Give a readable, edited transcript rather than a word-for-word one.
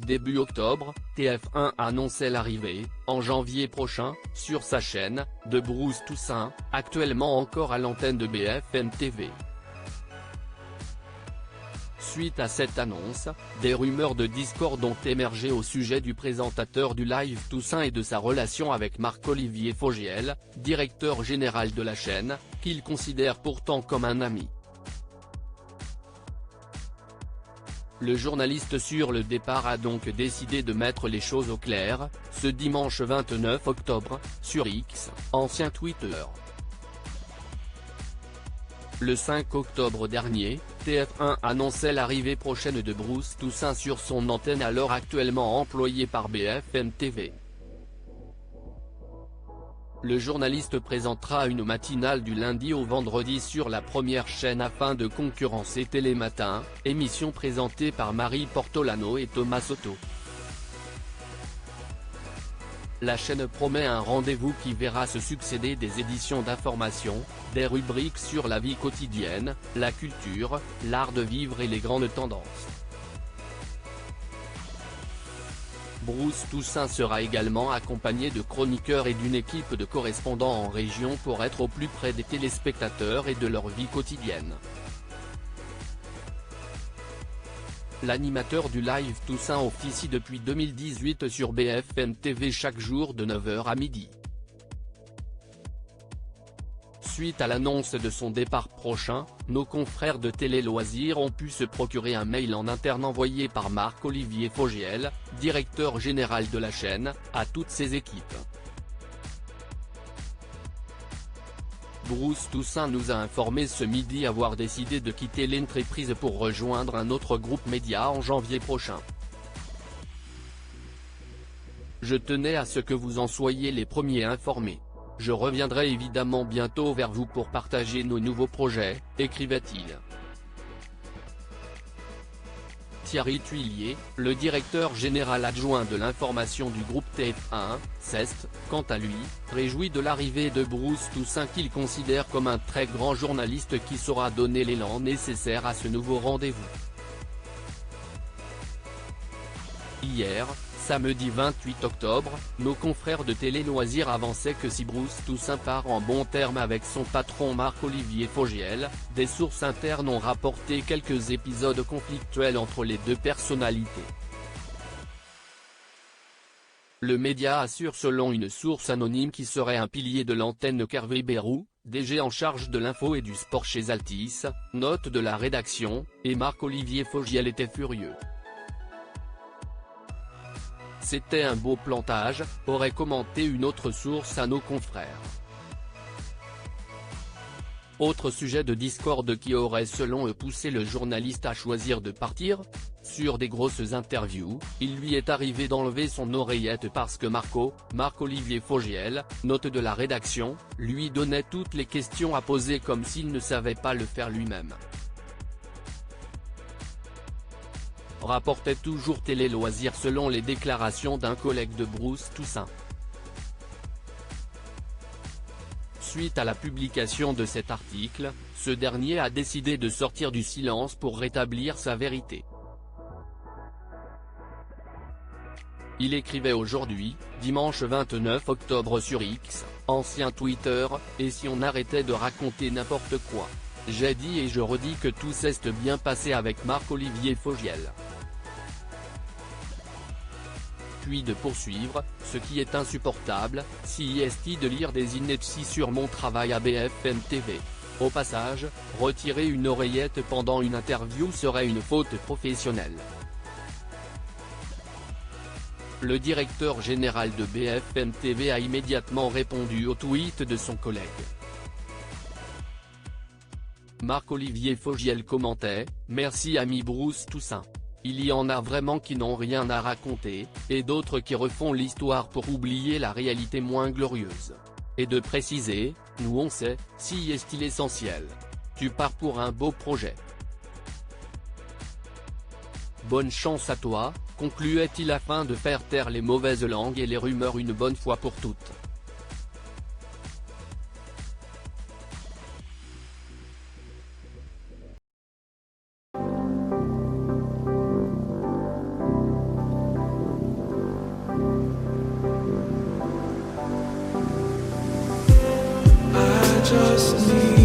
début octobre, TF1 annonçait l'arrivée, en janvier prochain, sur sa chaîne, de Bruce Toussaint, actuellement encore à l'antenne de BFM TV. Suite à cette annonce, des rumeurs de discorde ont émergé au sujet du présentateur du Live Toussaint et de sa relation avec Marc-Olivier Fogiel, directeur général de la chaîne, qu'il considère pourtant comme un ami. Le journaliste sur le départ a donc décidé de mettre les choses au clair, ce dimanche 29 octobre, sur X, ancien Twitter. Le 5 octobre dernier, TF1 annonçait l'arrivée prochaine de Bruce Toussaint sur son antenne alors actuellement employée par BFM TV. Le journaliste présentera une matinale du lundi au vendredi sur la première chaîne afin de concurrencer Télématin, émission présentée par Marie Portolano et Thomas Soto. La chaîne promet un rendez-vous qui verra se succéder des éditions d'information, des rubriques sur la vie quotidienne, la culture, l'art de vivre et les grandes tendances. Bruce Toussaint sera également accompagné de chroniqueurs et d'une équipe de correspondants en région pour être au plus près des téléspectateurs et de leur vie quotidienne. L'animateur du Live Toussaint officie depuis 2018 sur BFM TV chaque jour de 9h à midi. Suite à l'annonce de son départ prochain, nos confrères de Télé Loisirs ont pu se procurer un mail en interne envoyé par Marc-Olivier Fogiel, directeur général de la chaîne, à toutes ses équipes. Bruce Toussaint nous a informé ce midi avoir décidé de quitter l'entreprise pour rejoindre un autre groupe média en janvier prochain. Je tenais à ce que vous en soyez les premiers informés. Je reviendrai évidemment bientôt vers vous pour partager nos nouveaux projets, écrivait-il. Thierry Tuillier, le directeur général adjoint de l'information du groupe TF1, CEST, quant à lui, réjoui de l'arrivée de Bruce Toussaint qu'il considère comme un très grand journaliste qui saura donner l'élan nécessaire à ce nouveau rendez-vous. Hier, samedi 28 octobre, nos confrères de Télé Loisirs avançaient que si Bruce Toussaint part en bons termes avec son patron Marc-Olivier Fogiel, des sources internes ont rapporté quelques épisodes conflictuels entre les deux personnalités. Le média assure selon une source anonyme qui serait un pilier de l'antenne qu'Hervé Bérou, DG en charge de l'info et du sport chez Altice, note de la rédaction, et Marc-Olivier Fogiel était furieux. C'était un beau plantage, aurait commenté une autre source à nos confrères. Autre sujet de discorde qui aurait selon eux poussé le journaliste à choisir de partir. Sur des grosses interviews, il lui est arrivé d'enlever son oreillette parce que Marc-Olivier Fogiel, note de la rédaction, lui donnait toutes les questions à poser comme s'il ne savait pas le faire lui-même. Rapportait toujours Télé Loisirs selon les déclarations d'un collègue de Bruce Toussaint. Suite à la publication de cet article, ce dernier a décidé de sortir du silence pour rétablir sa vérité. Il écrivait aujourd'hui, dimanche 29 octobre sur X, ancien Twitter, et si on arrêtait de raconter n'importe quoi. J'ai dit et je redis que tout s'est bien passé avec Marc-Olivier Fogiel. Puis de poursuivre, ce qui est insupportable, si est de lire des inepties sur mon travail à BFM TV. Au passage, retirer une oreillette pendant une interview serait une faute professionnelle. Le directeur général de BFM TV a immédiatement répondu au tweet de son collègue. Marc-Olivier Fogiel commentait, « Merci ami Bruce Toussaint. Il y en a vraiment qui n'ont rien à raconter, et d'autres qui refont l'histoire pour oublier la réalité moins glorieuse. » Et de préciser, « Nous on sait, si est l'essentiel. Tu pars pour un beau projet. Bonne chance à toi », concluait-il afin de faire taire les mauvaises langues et les rumeurs une bonne fois pour toutes. just need